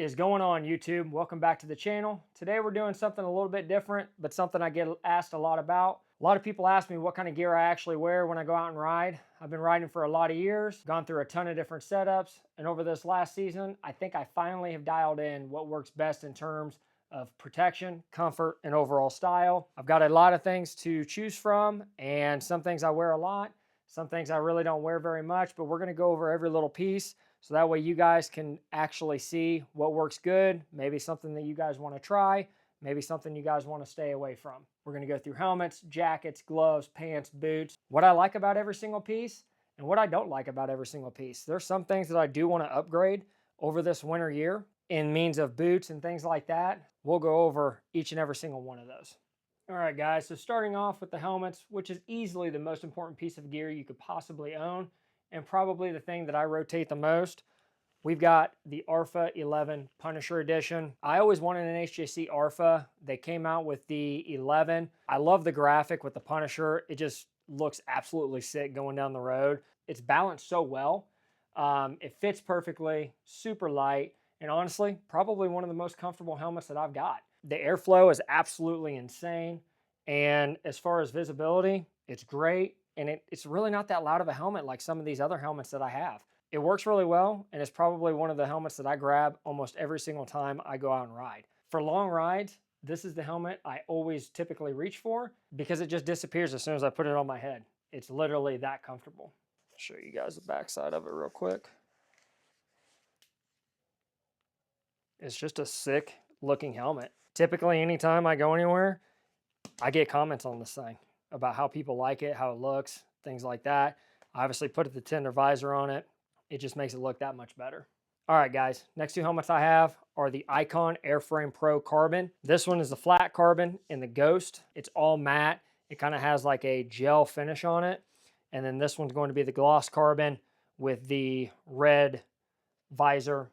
is going on, YouTube? Welcome back to the channel. Today we're doing something a little bit different, but something I get asked a lot about. A lot of people ask me what kind of gear I actually wear when I go out and ride. I've been riding for a lot of years, gone through a ton of different setups, and over this last season, I think I finally have dialed in what works best in terms of protection, comfort, and overall style. I've got a lot of things to choose from, and some things I wear a lot, some things I really don't wear very much, but we're gonna go over every little piece so that way you guys can actually see what works good, maybe something that you guys want to try, maybe something you guys want to stay away from. We're going to go through helmets, jackets, gloves, pants, boots, what I like about every single piece and what I don't like about every single piece. There's some things that I do want to upgrade over this winter year in means of boots and things like that. We'll go over each and every single one of those. All right, guys, so starting off with the helmets, which is easily the most important piece of gear you could possibly own, and probably the thing that I rotate the most. We've got the ARFA 11 Punisher Edition. I always wanted an HJC ARFA. They came out with the 11. I love the graphic with the Punisher. It just looks absolutely sick going down the road. It's balanced so well. It fits perfectly, super light, and honestly, probably one of the most comfortable helmets that I've got. The airflow is absolutely insane. And as far as visibility, it's great. And it's really not that loud of a helmet like some of these other helmets that I have. It works really well, and it's probably one of the helmets that I grab almost every single time I go out and ride. For long rides, this is the helmet I always typically reach for because it just disappears as soon as I put it on my head. It's literally that comfortable. I'll show you guys the backside of it real quick. It's just a sick looking helmet. Typically, anytime I go anywhere, I get comments on this thing about how people like it, how it looks, things like that. I obviously put the tender visor on it. It just makes it look that much better. All right, guys, next two helmets I have are the Icon Airframe Pro Carbon. This one is the flat carbon in the Ghost. It's all matte. It kind of has like a gel finish on it. And then this one's going to be the gloss carbon with the red visor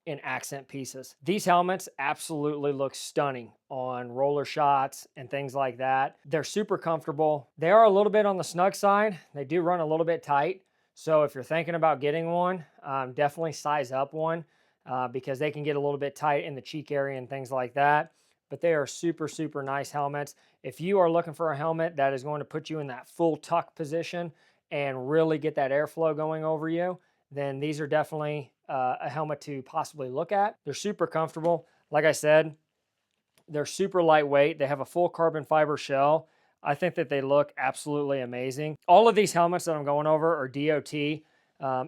in accent pieces. These helmets absolutely look stunning on roller shots and things like that. They're super comfortable. They are a little bit on the snug side. They do run a little bit tight. So if you're thinking about getting one, definitely size up one because they can get a little bit tight in the cheek area and things like that. But they are super, super nice helmets. If you are looking for a helmet that is going to put you in that full tuck position and really get that airflow going over you, then these are definitely a helmet to possibly look at. They're super comfortable. Like I said, they're super lightweight. They have a full carbon fiber shell. I think that they look absolutely amazing. All of these helmets that I'm going over are DOT,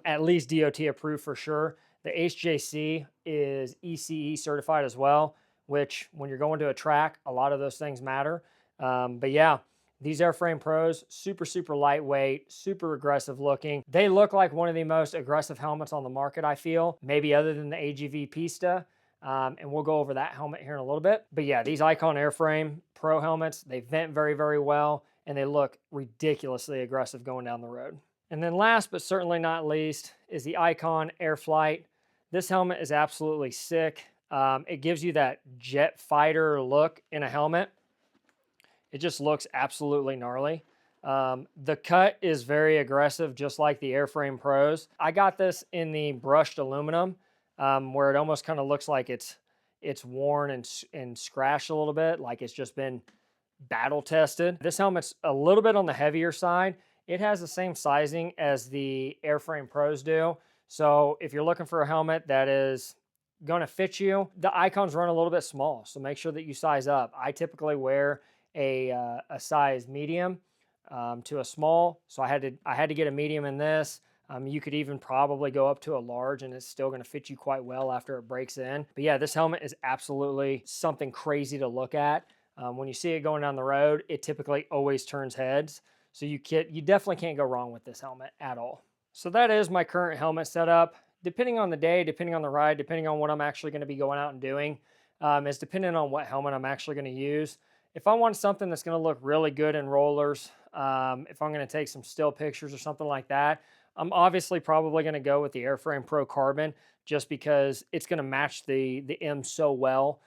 at least DOT approved for sure. The HJC is ECE certified as well, which when you're going to a track, a lot of those things matter. But yeah, these Airframe Pros, super, super lightweight, super aggressive looking. They look like one of the most aggressive helmets on the market, I feel, maybe other than the AGV Pista. And we'll go over that helmet here in a little bit. But yeah, these Icon Airframe Pro helmets, they vent very, very well, and they look ridiculously aggressive going down the road. And then last but certainly not least is the Icon Airflight. This helmet is absolutely sick. It gives you that jet fighter look in a helmet. It just looks absolutely gnarly. The cut is very aggressive, just like the Airframe Pros. I got this in the brushed aluminum, where it almost kind of looks like it's worn and scratched a little bit, like it's just been battle tested. This helmet's a little bit on the heavier side. It has the same sizing as the Airframe Pros do. So if you're looking for a helmet that is going to fit you, the Icons run a little bit small, so make sure that you size up. I typically wear a size medium to a small, so I had to get a medium in this. You could even probably go up to a large and it's still going to fit you quite well after it breaks in. But yeah, this helmet is absolutely something crazy to look at. When you see it going down the road, it typically always turns heads. So you definitely can't go wrong with this helmet at all. So that is my current helmet setup. Depending on the day, depending on the ride, depending on what I'm actually going to be going out and doing, is dependent on what helmet I'm actually going to use. If I want something that's going to look really good in rollers, if I'm going to take some still pictures or something like that, I'm obviously probably going to go with the Airframe Pro Carbon just because it's going to match the M so well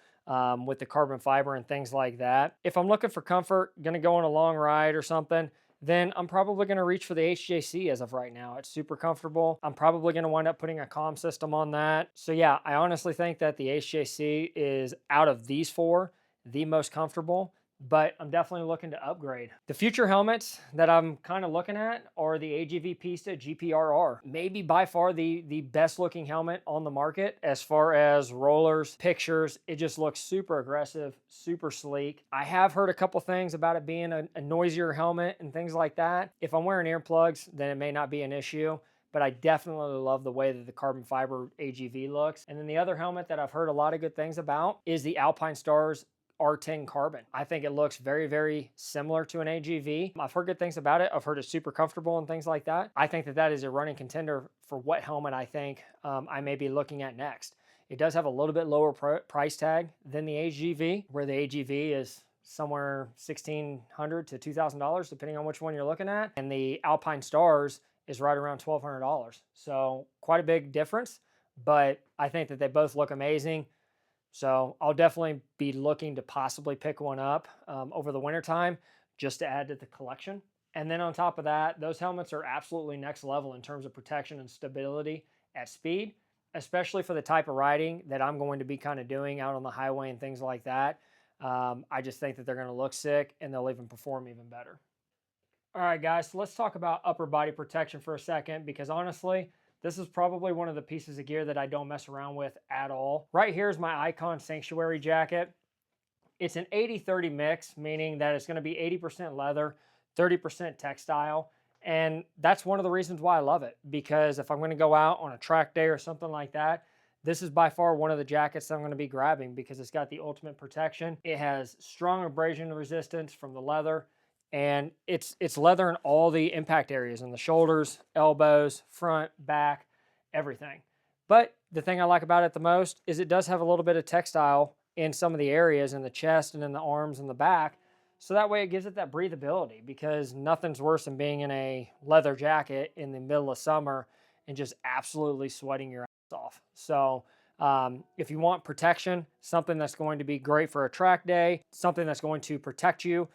with the carbon fiber and things like that. If I'm looking for comfort, going to go on a long ride or something, then I'm probably going to reach for the HJC as of right now. It's super comfortable. I'm probably going to wind up putting a comm system on that. So yeah, I honestly think that the HJC is, out of these four, the most comfortable, but I'm definitely looking to upgrade. The future helmets that I'm kind of looking at are the AGV Pista GPRR. Maybe by far the best looking helmet on the market as far as rollers, pictures. It just looks super aggressive, super sleek. I have heard a couple things about it being a noisier helmet and things like that. If I'm wearing earplugs, then it may not be an issue, but I definitely love the way that the carbon fiber AGV looks. And then the other helmet that I've heard a lot of good things about is the Alpinestars R10 Carbon. I think it looks very, very similar to an AGV. I've heard good things about it. I've heard it's super comfortable and things like that. I think that that is a running contender for what helmet I think I may be looking at next. It does have a little bit lower price tag than the AGV, where the AGV is somewhere $1,600 to $2,000, depending on which one you're looking at. And the Alpinestars is right around $1,200. So quite a big difference, but I think that they both look amazing. So I'll definitely be looking to possibly pick one up over the wintertime just to add to the collection. And then on top of that, those helmets are absolutely next level in terms of protection and stability at speed, especially for the type of riding that I'm going to be kind of doing out on the highway and things like that. I just think that they're going to look sick and they'll even perform even better. All right, guys, so let's talk about upper body protection for a second, because honestly, this is probably one of the pieces of gear that I don't mess around with at all. Right here is my Icon Sanctuary jacket. It's an 80-30 mix, meaning that it's going to be 80% leather, 30% textile. And that's one of the reasons why I love it, because if I'm going to go out on a track day or something like that, this is by far one of the jackets that I'm going to be grabbing, because it's got the ultimate protection. It has strong abrasion resistance from the leather, and it's leather in all the impact areas, in the shoulders, elbows, front, back, everything. But the thing I like about it the most is it does have a little bit of textile in some of the areas, in the chest and in the arms and the back. So that way it gives it that breathability, because nothing's worse than being in a leather jacket in the middle of summer and just absolutely sweating your ass off. So if you want protection, something that's going to be great for a track day, something that's going to protect you,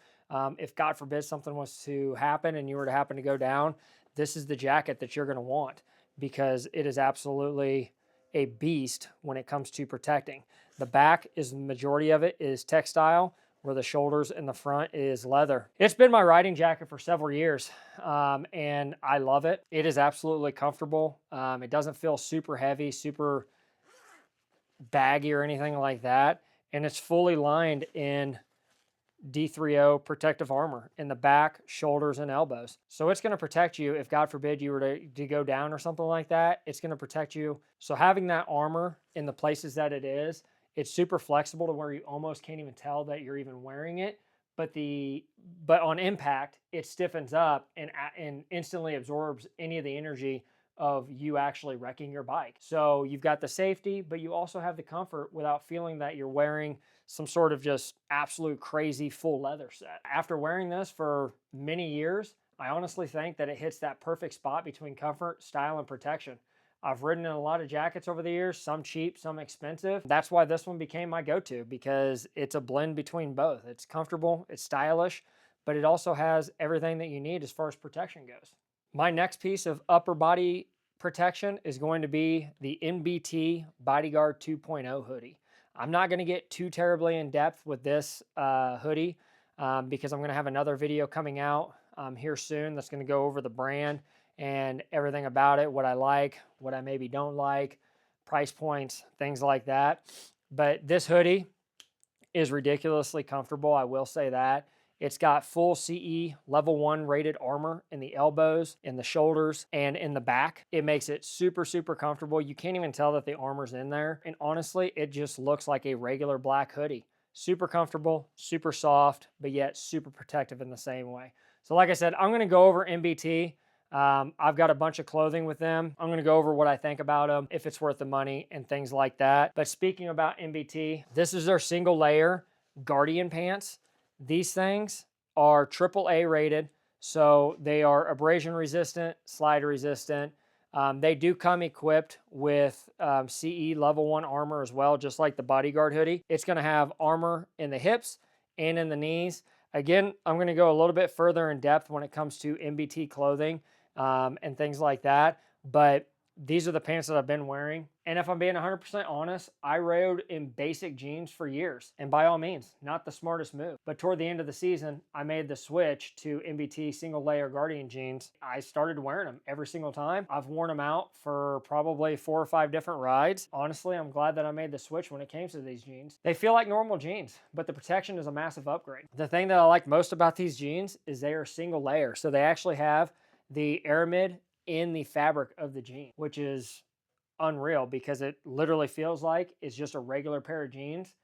if God forbid something was to happen and you were to happen to go down, this is the jacket that you're going to want, because it is absolutely a beast when it comes to protecting. The back is, the majority of it is textile, where the shoulders and the front is leather. It's been my riding jacket for several years, and I love it. It is absolutely comfortable. It doesn't feel super heavy, super baggy or anything like that. And it's fully lined in D3O protective armor in the back, shoulders, and elbows. So it's going to protect you if, God forbid, you were to go down or something like that. It's going to protect you. So having that armor in the places that it is, it's super flexible to where you almost can't even tell that you're even wearing it. But on impact, it stiffens up and instantly absorbs any of the energy of you actually wrecking your bike. So you've got the safety, but you also have the comfort without feeling that you're wearing some sort of just absolute crazy full leather set. After wearing this for many years, I honestly think that it hits that perfect spot between comfort, style, and protection. I've ridden in a lot of jackets over the years, some cheap, some expensive. That's why this one became my go-to, because it's a blend between both. It's comfortable, it's stylish, but it also has everything that you need as far as protection goes. My next piece of upper body protection is going to be the MBT Bodyguard 2.0 hoodie. I'm not going to get too terribly in depth with this hoodie because I'm going to have another video coming out here soon that's going to go over the brand and everything about it, what I like, what I maybe don't like, price points, things like that. But this hoodie is ridiculously comfortable, I will say that. It's got full CE level 1 rated armor in the elbows, in the shoulders, and in the back. It makes it super, super comfortable. You can't even tell that the armor's in there. And honestly, it just looks like a regular black hoodie. Super comfortable, super soft, but yet super protective in the same way. So like I said, I'm gonna go over MBT. I've got a bunch of clothing with them. I'm going to go over what I think about them, if it's worth the money and things like that. But speaking about MBT, this is their single layer Guardian pants. These things are AAA rated, so they are abrasion resistant, slide resistant. They do come equipped with CE level 1 armor as well, just like the Bodyguard hoodie. It's going to have armor in the hips and in the knees. Again, I'm going to go a little bit further in depth when it comes to MBT clothing and things like that. But these are the pants that I've been wearing. And if I'm being 100% honest, I rode in basic jeans for years. And by all means, not the smartest move. But toward the end of the season, I made the switch to MBT single layer Guardian jeans. I started wearing them every single time. I've worn them out for probably 4 or 5 different rides. Honestly, I'm glad that I made the switch when it came to these jeans. They feel like normal jeans, but the protection is a massive upgrade. The thing that I like most about these jeans is they are single layer. So they actually have the Aramid in the fabric of the jean, which is unreal because it literally feels like it's just a regular pair of jeans.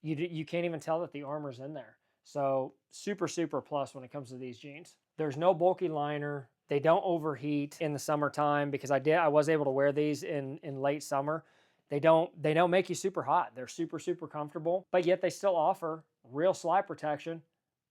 You can't even tell that the armor's in there. So super, super plus when it comes to these jeans. There's no bulky liner. They don't overheat in the summertime because I was able to wear these in late summer. They don't make you super hot. They're super, super comfortable, but yet they still offer real slide protection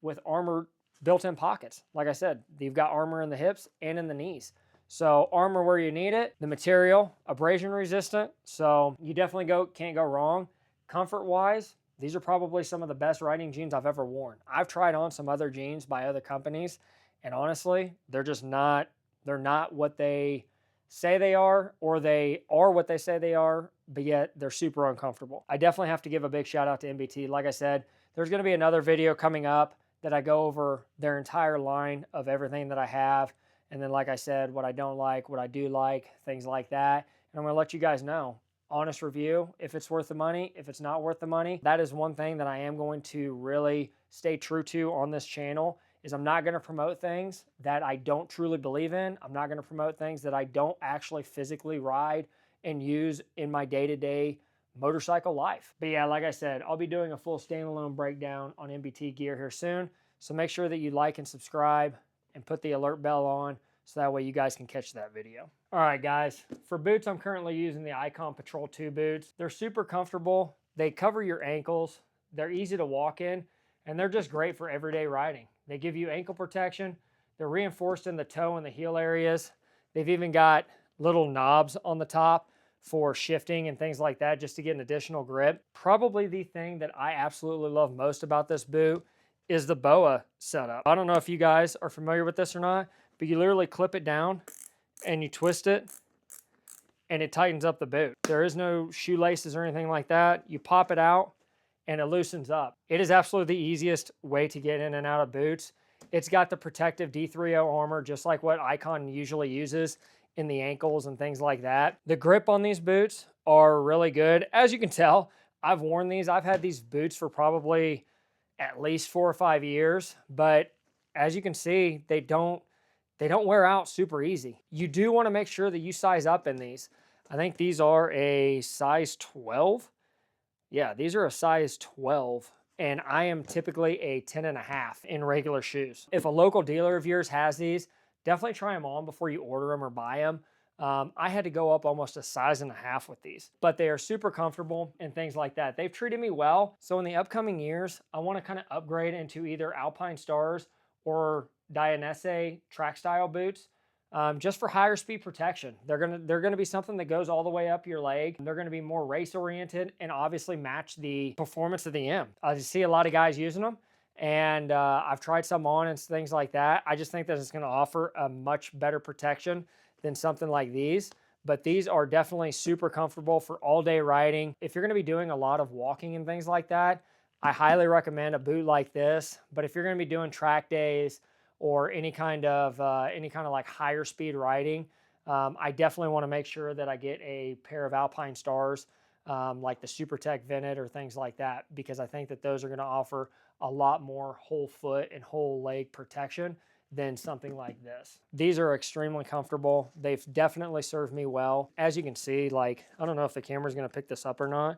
with armor built-in pockets. Like I said, you've got armor in the hips and in the knees. So armor where you need it. The material, abrasion resistant. So you definitely can't go wrong. Comfort wise, these are probably some of the best riding jeans I've ever worn. I've tried on some other jeans by other companies, and honestly, they're not what they say they are, or they are what they say they are, but yet they're super uncomfortable. I definitely have to give a big shout out to MBT. Like I said, there's going to be another video coming up that I go over their entire line of everything that I have. And then, like I said, what I don't like, what I do like, things like that. And I'm going to let you guys know. Honest review, if it's worth the money, if it's not worth the money. That is one thing that I am going to really stay true to on this channel, is I'm not going to promote things that I don't truly believe in. I'm not going to promote things that I don't actually physically ride and use in my day-to-day motorcycle life. But yeah, like I said, I'll be doing a full standalone breakdown on MBT gear here soon. So make sure that you like and subscribe and put the alert bell on so that way you guys can catch that video. All right, guys, for boots, I'm currently using the Icon Patrol 2 boots. They're super comfortable. They cover your ankles. They're easy to walk in, and they're just great for everyday riding. They give you ankle protection. They're reinforced in the toe and the heel areas. They've even got little knobs on the top for shifting and things like that, just to get an additional grip. Probably the thing that I absolutely love most about this boot is the BOA setup. I don't know if you guys are familiar with this or not, but you literally clip it down and you twist it and it tightens up the boot. There is no shoelaces or anything like that. You pop it out and it loosens up. It is absolutely the easiest way to get in and out of boots. It's got the protective D3O armor, just like what Icon usually uses in the ankles and things like that. The grip on these boots are really good. As you can tell, I've worn these. I've had these boots for probably at least 4 or 5 years, but as you can see, they don't wear out super easy. You do want to make sure that you size up in these. I think these are a size 12. Yeah, these are a size 12, and I am typically a 10.5 in regular shoes. If a local dealer of yours has these, definitely try them on before you order them or buy them. I had to go up almost a size and a half with these, but they are super comfortable and things like that. They've treated me well. So in the upcoming years, I want to kind of upgrade into either Alpine Stars or Dainese track style boots, just for higher speed protection. They're gonna be something that goes all the way up your leg. They're gonna be more race oriented and obviously match the performance of the M. I see a lot of guys using them, and I've tried some on and things like that. I just think that it's gonna offer a much better protection than something like these. But these are definitely super comfortable for all day riding. If you're gonna be doing a lot of walking and things like that, I highly recommend a boot like this. But if you're gonna be doing track days or any kind of like higher speed riding, I definitely wanna make sure that I get a pair of Alpine Stars, like the SuperTech Vented or things like that, because I think that those are gonna offer a lot more whole foot and whole leg protection than something like this. These are extremely comfortable. They've definitely served me well. As you can see, like, I don't know if the camera's gonna pick this up or not,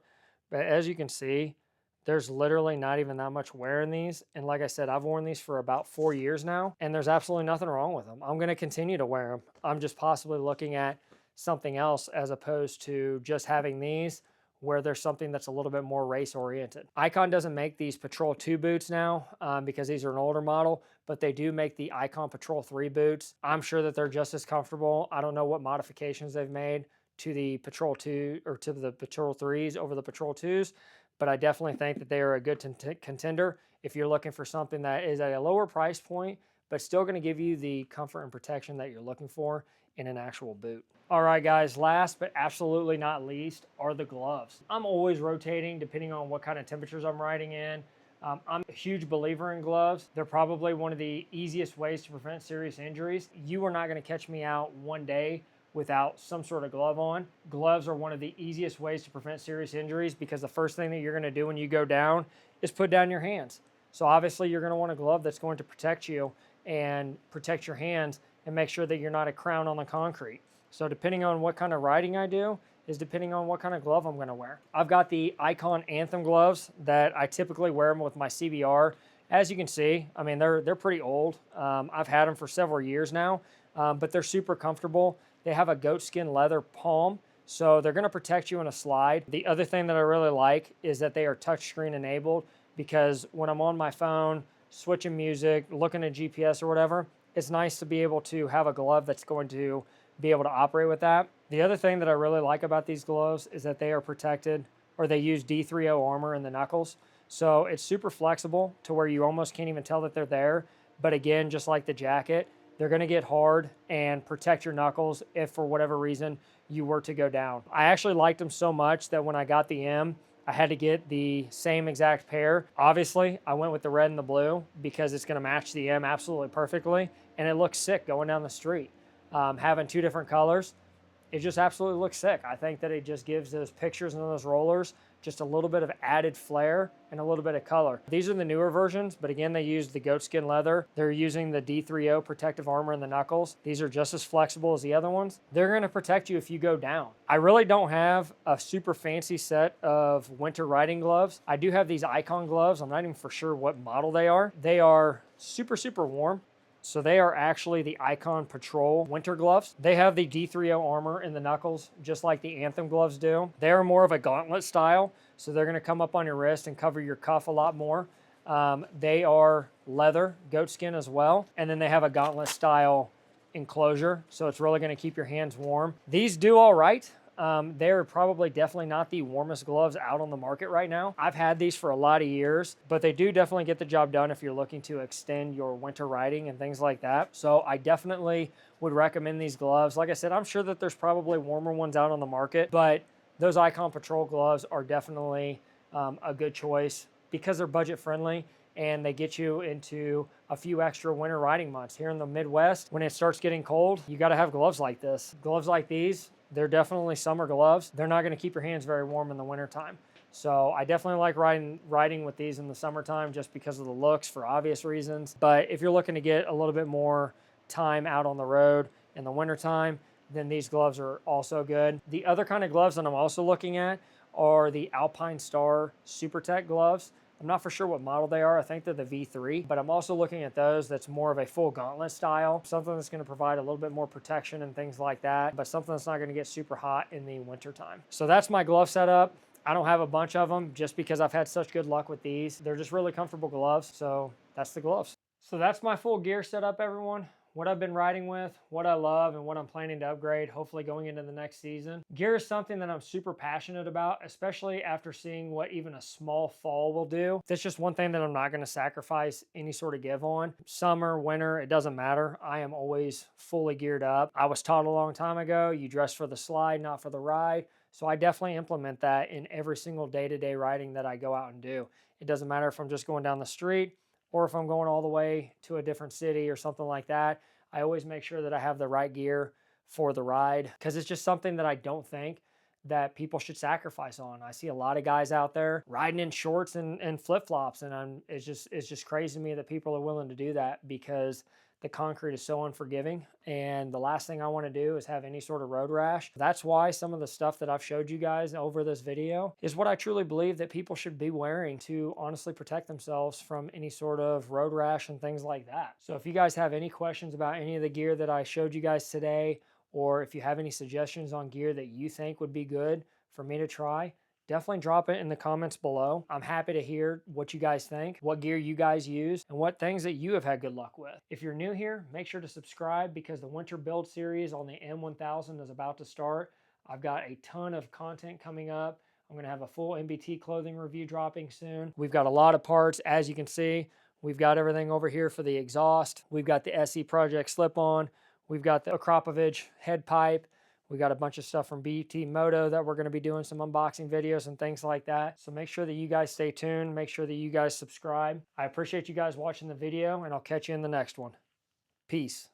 but as you can see, there's literally not even that much wear in these. And like I said, I've worn these for about 4 years now, and there's absolutely nothing wrong with them. I'm gonna continue to wear them. I'm just possibly looking at something else as opposed to just having these, where there's something that's a little bit more race oriented. Icon doesn't make these Patrol 2 boots now because these are an older model, but they do make the Icon Patrol 3 boots. I'm sure that they're just as comfortable. I don't know what modifications they've made to the Patrol 2 or to the Patrol 3s over the Patrol 2s, but I definitely think that they are a good contender if you're looking for something that is at a lower price point, but still going to give you the comfort and protection that you're looking for in an actual boot. All right, guys, last but absolutely not least are the gloves. I'm always rotating depending on what kind of temperatures I'm riding in. I'm a huge believer in gloves. They're probably one of the easiest ways to prevent serious injuries. You are not going to catch me out one day without some sort of glove on. Gloves are one of the easiest ways to prevent serious injuries because the first thing that you're going to do when you go down is put down your hands. So obviously you're going to want a glove that's going to protect you and protect your hands and make sure that you're not a crown on the concrete. So depending on what kind of riding I do is depending on what kind of glove I'm going to wear. I've got the Icon Anthem gloves that I typically wear them with my CBR. As you can see, I mean, they're pretty old. I've had them for several years now, but they're super comfortable. They have a goatskin leather palm, so they're going to protect you in a slide. The other thing that I really like is that they are touchscreen enabled, because when I'm on my phone, switching music, looking at GPS or whatever, it's nice to be able to have a glove that's going to be able to operate with that. The other thing that I really like about these gloves is that they are protected, or they use D3O armor in the knuckles. So it's super flexible to where you almost can't even tell that they're there. But again, just like the jacket, they're going to get hard and protect your knuckles if for whatever reason you were to go down. I actually liked them so much that when I got the M, I had to get the same exact pair. Obviously, I went with the red and the blue because it's going to match the M absolutely perfectly, and it looks sick going down the street. Having two different colors, it just absolutely looks sick. I think that it just gives those pictures and those rollers just a little bit of added flair and a little bit of color. These are the newer versions, but again, they use the goatskin leather. They're using the D3O protective armor in the knuckles. These are just as flexible as the other ones. They're gonna protect you if you go down. I really don't have a super fancy set of winter riding gloves. I do have these Icon gloves. I'm not even for sure what model they are. They are super, super warm. So they are actually the Icon Patrol winter gloves. They have the D3O armor in the knuckles, just like the Anthem gloves do. They're more of a gauntlet style, so they're gonna come up on your wrist and cover your cuff a lot more. They are leather, goatskin as well, and then they have a gauntlet style enclosure, so it's really gonna keep your hands warm. These do all right. They're probably definitely not the warmest gloves out on the market right now. I've had these for a lot of years, but they do definitely get the job done if you're looking to extend your winter riding and things like that. So I definitely would recommend these gloves. Like I said, I'm sure that there's probably warmer ones out on the market, but those Icon Patrol gloves are definitely a good choice because they're budget friendly and they get you into a few extra winter riding months. Here in the Midwest, when it starts getting cold, you gotta have gloves like this. Gloves like these, they're definitely summer gloves. They're not gonna keep your hands very warm in the wintertime. So I definitely like riding with these in the summertime just because of the looks for obvious reasons. But if you're looking to get a little bit more time out on the road in the wintertime, then these gloves are also good. The other kind of gloves that I'm also looking at are the Alpinestar SuperTech gloves. I'm not for sure what model they are. I think they're the V3, but I'm also looking at those that's more of a full gauntlet style, something that's gonna provide a little bit more protection and things like that, but something that's not gonna get super hot in the winter time. So that's my glove setup. I don't have a bunch of them just because I've had such good luck with these. They're just really comfortable gloves, so that's the gloves. So that's my full gear setup, everyone. What I've been riding with, what I love, and what I'm planning to upgrade, hopefully going into the next season. Gear is something that I'm super passionate about, especially after seeing what even a small fall will do. That's just one thing that I'm not gonna sacrifice any sort of give on. Summer, winter, it doesn't matter. I am always fully geared up. I was taught a long time ago, you dress for the slide, not for the ride. So I definitely implement that in every single day-to-day riding that I go out and do. It doesn't matter if I'm just going down the street, or if I'm going all the way to a different city or something like that. I always make sure that I have the right gear for the ride because it's just something that I don't think that people should sacrifice on. I see a lot of guys out there riding in shorts and flip-flops, and it's just crazy to me that people are willing to do that because the concrete is so unforgiving, and the last thing I want to do is have any sort of road rash. That's why some of the stuff that I've showed you guys over this video is what I truly believe that people should be wearing to honestly protect themselves from any sort of road rash and things like that. So if you guys have any questions about any of the gear that I showed you guys today, or if you have any suggestions on gear that you think would be good for me to try, definitely drop it in the comments below. I'm happy to hear what you guys think, what gear you guys use, and what things that you have had good luck with. If you're new here, make sure to subscribe because the winter build series on the M1000 is about to start. I've got a ton of content coming up. I'm going to have a full MBT clothing review dropping soon. We've got a lot of parts, as you can see. We've got everything over here for the exhaust. We've got the SE Project slip-on. We've got the Akrapovic head pipe. We got a bunch of stuff from BT Moto that we're going to be doing some unboxing videos and things like that. So make sure that you guys stay tuned. Make sure that you guys subscribe. I appreciate you guys watching the video, and I'll catch you in the next one. Peace.